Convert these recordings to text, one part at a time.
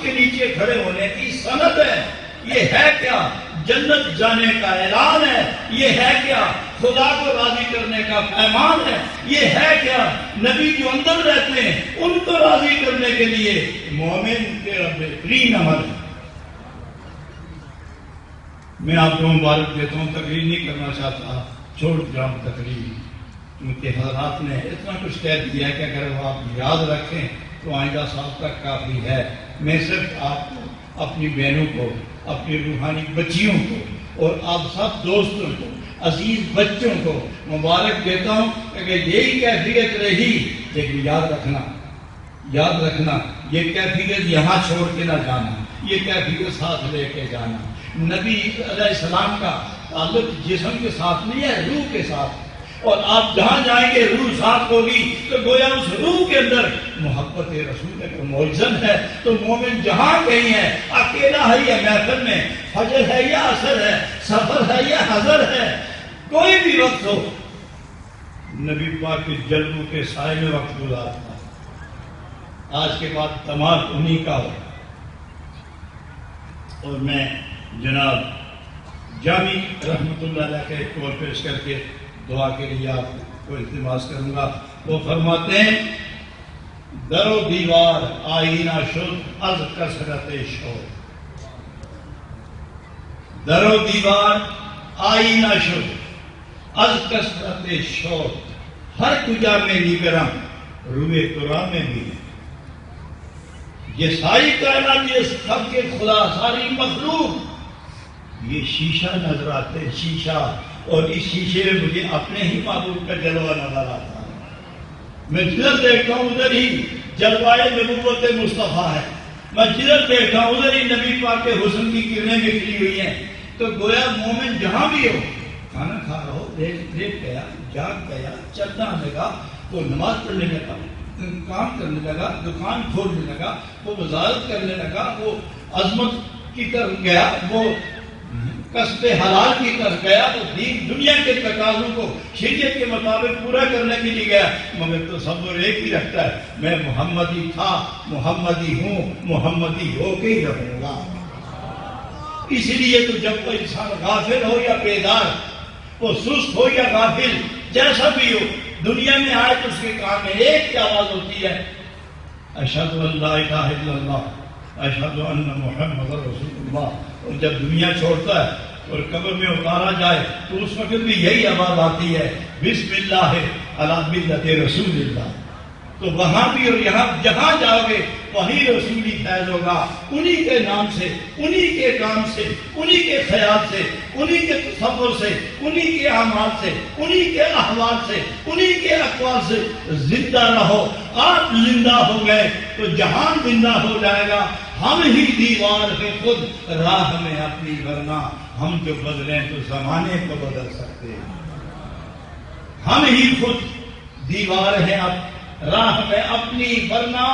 کے نیچے کھڑے ہونے کی سند ہے؟ یہ ہے کیا جنت جانے کا اعلان ہے؟ یہ ہے کیا خدا کو راضی کرنے کا پیمان ہے؟ یہ ہے کیا نبی جو اندر رہتے ہیں ان کو راضی کرنے کے لیے مومن تیرا بہترین عمل ہے؟ میں آپ کو مبارک دیتا ہوں، تقریر نہیں کرنا چاہتا، چھوڑ جاؤں تقریر، کیونکہ حضرات نے اتنا کچھ کہہ دیا کہ اگر وہ آپ یاد رکھیں تو آئندہ سال تک کافی ہے۔ میں صرف آپ کو، اپنی بہنوں کو، اپنی روحانی بچیوں کو اور آپ سب دوستوں کو، عزیز بچوں کو مبارک دیتا ہوں کہ یہی کیفیت رہی، لیکن یاد رکھنا یہ کیفیت یہاں چھوڑ کے نہ جانا، یہ کیفیت ساتھ لے کے جانا۔ نبی علیہ السلام کا تعلق جسم کے ساتھ نہیں ہے، روح کے ساتھ، اور آپ جہاں جائیں گے روح ساتھ ہوگی تو گویا اس روح کے اندر محبت رسول کا موجزن ہے۔ تو مومن جہاں کہیں ہے، اکیلا ہے یا محفل میں، فجر ہے یا عصر ہے، سفر ہے یا حضر ہے، کوئی بھی وقت ہو، نبی پاک کے جلووں کے سائے میں وقت گزارتا ہے۔ آج کے بعد تمام انہی کا ہو۔ اور میں جناب جامی رحمت اللہ علیہ کے طور پیش کر کے دعا کے لیے آپ کو التماس کروں گا۔ وہ فرماتے ہیں در و دیوار آئینہ شد از کثرت شور، در و دیوار آئینہ شد از کثرت شور، ہر کجا میں نگرم روئے قرآن میں بھی ہے۔ یہ ساری کائنات، یہ سب کے خدا، ساری مخلوق، یہ شیشہ نظر آتے ہیں، شیشہ، اور اس شیشے میں مجھے اپنے ہی محبوب کا جلوہ نظر آتا ہے۔ میں جدھر دیکھتا ہوں ادھر ہی جلوہ نبوت مصطفیٰ ہے، میں جدھر دیکھتا ہوں ادھر ہی نبی پاک کے حسن کی کرنیں بکھری ہوئی ہیں۔ تو گویا مومن جہاں بھی ہو، کھانا کھا رہا ہو، لیٹ گیا، جاگ گیا، چلنا لگا، وہ نماز پڑھنے لگا، کام کرنے لگا، دکان کھولنے لگا، وہ وزارت کرنے لگا، وہ عظمت کی طرف گیا، وہ کسب حلال کی طرف گیا، وہ دین دنیا کے تقاضوں کو شریعت کے مطابق پورا کرنے کے لیے گیا، مگر تصور ایک ہی رکھتا ہے، میں محمدی تھا، محمدی ہوں، محمدی ہو کے ہی رہوں گا۔ اس لیے تو جب کوئی انسان غافل ہو یا بیدار، وہ سست ہو یا غافل، جیسا بھی ہو، دنیا میں آئے تو اس کے کان میں ایک ہی آواز ہوتی ہے، اشہد ان لا الہ الا اللہ، اشہد ان محمد رسول اللہ۔ اور جب دنیا چھوڑتا ہے اور قبر میں اتارا جائے تو اس وقت بھی یہی آواز آتی ہے، بسم اللہ علی ملت رسول اللہ۔ تو وہاں بھی اور یہاں جہاں جاؤ گے وہی رسولی فیض ہوگا، انہی کے نام سے، انہی کے کام سے، انہی کے خیال سے، انہی کے تصور سے، انہی کے اعمال سے، انہی کے احوال سے، انہی کے اقوال سے زندہ رہو۔ آپ زندہ ہو گئے تو جہان زندہ ہو جائے گا۔ ہم ہی دیوار ہے خود راہ میں اپنی، ورنہ ہم جو بدلیں تو زمانے کو بدل سکتے ہیں۔ ہم ہی خود دیوار ہیں اب راہ میں اپنی، ورنہ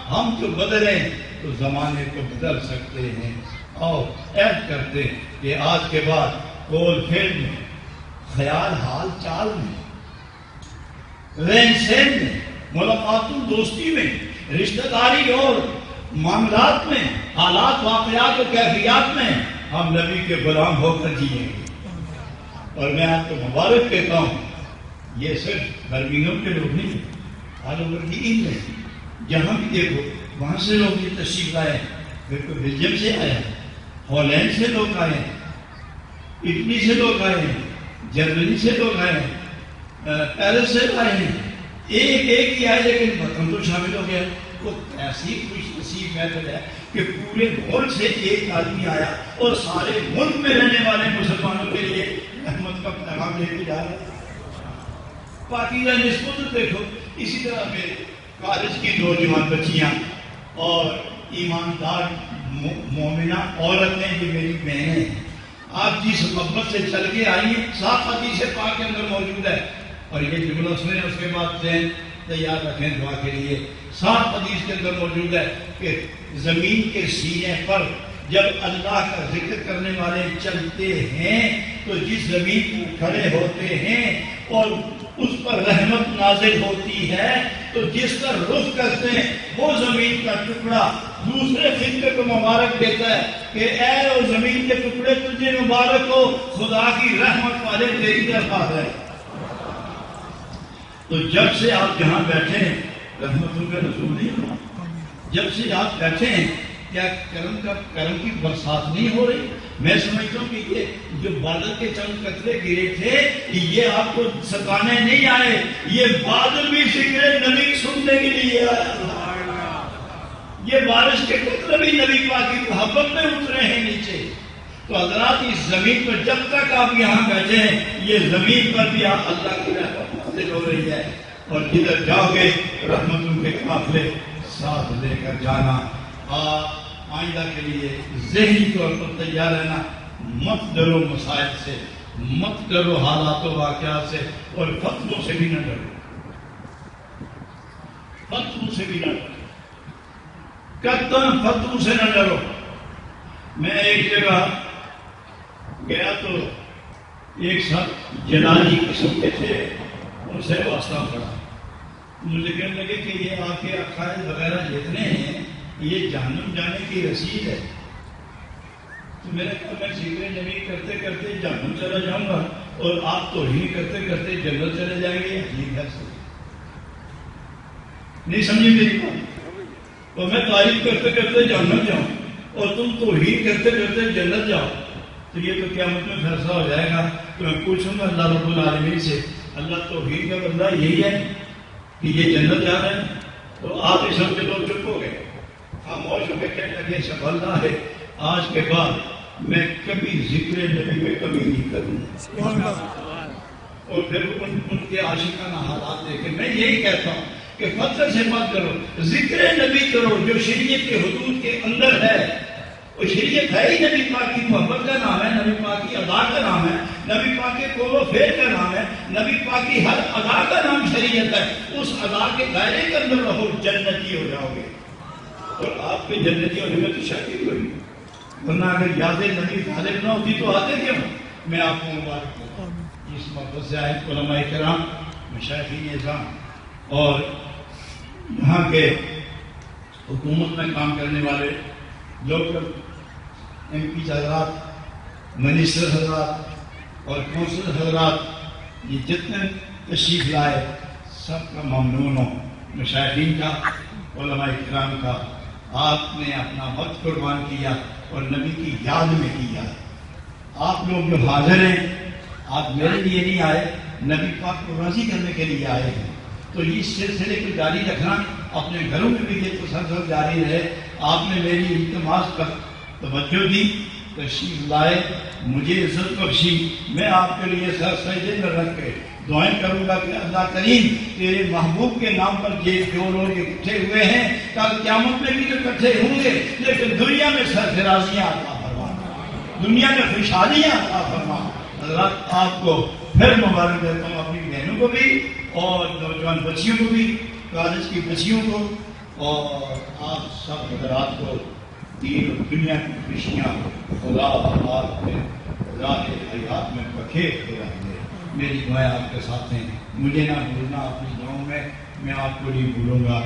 ہم جو بدلیں تو زمانے کو بدل سکتے ہیں۔ اور عہد کرتے ہیں کہ آج کے بعد قول فعل میں، خیال حال چال میں، رہن سہن میں، ملاقات دوستی میں، رشتہ داری اور معاملات میں، حالات واقعات اور کیفیات میں ہم نبی کے غلام ہو کر جیئیں گے۔ اور میں آپ کو مبارک کہتا ہوں، یہ صرف برمنگھم کے لوگ نہیں، آل اوور کی عید میں جہاں بھی دیکھو وہاں سے لوگ یہ تشریف لائے ہیں۔ بالکل بیلجیم سے آئے ہیں، ہالینڈ سے لوگ آئے ہیں، اٹلی سے لوگ آئے ہیں، جرمنی سے لوگ آئے ہیں، پیرس سے آئے ہیں، ایک ہی آئے لیکن وطن تو شامل ہو گیا۔ وہ ایسی خوش نصیب محفل ہے کہ پورے ملک سے ایک آدمی آیا اور سارے ملک میں رہنے والے مسلمانوں کے لیے رحمت کا پیغام لے کے جا رہا ہے۔ پاکیزہ نسبت دیکھو، اسی طرح میرے کالج کی نوجوان بچیاں اور ایماندار مومنہ عورتیں جو میری بہنیں ہیں، آپ جس محبت سے چل کے آئی ہیں، صاف حدیث پاک کے اندر موجود ہے۔ اور یہ جملہ سنیں، اس کے بعد ذہن تیار رکھیں دعا کے لیے۔ صاف حدیث کے اندر موجود ہے کہ زمین کے سینے پر جب اللہ کا ذکر کرنے والے چلتے ہیں تو جس زمین کو کھڑے ہوتے ہیں اور اس پر رحمت نازل ہوتی ہے، تو جس کا رخ کرتے ہیں وہ زمین کا ٹکڑا دوسرے خطے کو مبارک دیتا ہے کہ اے وہ زمین کے ٹکڑے تجھے مبارک ہو، خدا کی رحمت والے تیری طرف ہے۔ تو جب سے آپ جہاں بیٹھے ہیں رحمتوں کے رسول نہیں، جب سے آپ بیٹھے ہیں کیا کرم کی برسات نہیں ہو رہی؟ میں سمجھتا ہوں کہ یہ جو بادل کے چند قطرے گرے تھے یہ آپ کو ستانے نہیں آئے، یہ بادل بھی ذکر نبی سننے کے لیے آیا، یہ بارش کے قطرے بھی نبی پاک کی محبت میں اترے ہیں نیچے۔ تو حضرات اس زمین پر جب تک آپ یہاں بیٹھے ہیں یہ زمین پر بھی آپ اللہ کی رحمت حاصل ہو رہی ہے، اور جدھر جاؤ گے رحمتوں کے قافلے ساتھ لے کر جانا۔ آپ آئندہ کے لیے ذہنی طور پر تیار رہنا، مت ڈرو مسائل سے، مت ڈرو حالات و واقعات سے، اور فتووں سے بھی نہ ڈرو، فتووں سے بھی نہ ڈرو، قطعاً فتووں سے نہ ڈرو۔ میں ایک جگہ گیا تو ایک ساتھ جلالی قسم کے تھے، ان سے واسطہ پڑا، مجھے کہنے لگے کہ یہ آپ کے عقائد وغیرہ جتنے ہیں یہ جہنم جانے کی رسید ہے۔ تو میں نے کہا میں ذکر نبی کرتے کرتے جہنم چلا جاؤں گا اور آپ توہین کرتے کرتے جنت چلے جائیں گے، عجیب ہے۔ نہیں سمجھی میری بات؟ اور میں تعریف کرتے کرتے جہنم جاؤں اور تم توہین کرتے کرتے جنت جاؤ، تو یہ تو قیامت میں فیصلہ ہو جائے گا۔ تو میں پوچھوں گا اللہ رب العالمین سے، اللہ توحید کا بندہ یہی ہے کہ یہ جنت جا رہے ہیں؟ تو آپ اس سب کے لوگ چپ ہو گئے، خاموش ہو کے کہنے لگے سب اللہ ہے، آج کے بعد میں کبھی ذکر نبی میں کبھی نہیں کروں۔ اور پھر ان کے عاشقانہ حالات دیکھے۔ میں یہی کہتا ہوں کہ فخر سے مت کرو، ذکر نبی کرو جو شریعت کے حدود کے اندر ہے۔ وہ شریعت ہے ہی نبی پاک کی محبت کا نام ہے، نبی پاک کی ادا کا نام ہے، نبی پاک کے قول و فعل کا نام ہے، نبی پاک کی ہر ادا کا نام شریعت ہے۔ اس ادا کے دائرے کے اندر رہو، جنتی ہو جاؤ گے۔ اور آپ کے جنتی ہونے میں تو شک ہی ہوئی، ورنہ اگر یاد نبی غالب نہ ہوتی تو آتے کیوں؟ میں آپ کو مبارک کرتا ہوں اس محبت سے آئے علماء کرام، مشائخین اعظام اور یہاں کے حکومت میں کام کرنے والے لوگ، ایم پی حضرات، منسٹر حضرات اور کونسل حضرات، یہ جتنے تشریف لائے سب کا ممنون ہوں، مشائخین کا، علماء کرام کا۔ آپ نے اپنا وقت قربان کیا اور نبی کی یاد میں کیا۔ آپ لوگ جو حاضر ہیں آپ میرے لیے نہیں آئے، نبی پاک کو راضی کرنے کے لیے آئے ہیں۔ تو اس سلسلے کو جاری رکھنا، اپنے گھروں میں بھی یہ تسلسل جاری رہے۔ آپ نے میری التماس پر توجہ دی، تشریف لائے، مجھے عزت بخشی، میں آپ کے لیے سر سجدے میں رکھ کے دعائیں کروں گا کہ اللہ کریم تیرے محبوب کے نام پر جو لوگ اکٹھے ہوئے ہیں کل قیامت میں بھی تو اکٹھے ہوں گے، لیکن دنیا میں سرفرازیاں عطا فرما، دنیا میں خوشحالیاں عطا فرما۔ حضرات آپ کو پھر مبارک دیتا ہوں، اپنی بہنوں کو بھی اور نوجوان بچیوں کو بھی، کالج کی بچیوں کو، اور آپ سب حضرات کو دین اور دنیا کی خوشیاں خدا آپ میں راہ حیات میں بکھیر کے رکھ دے۔ میری دعائیں آپ کے ساتھ ہیں، مجھے نہ بھولنا اپنی دعاؤں میں، میں آپ کو نہیں بھولوں گا۔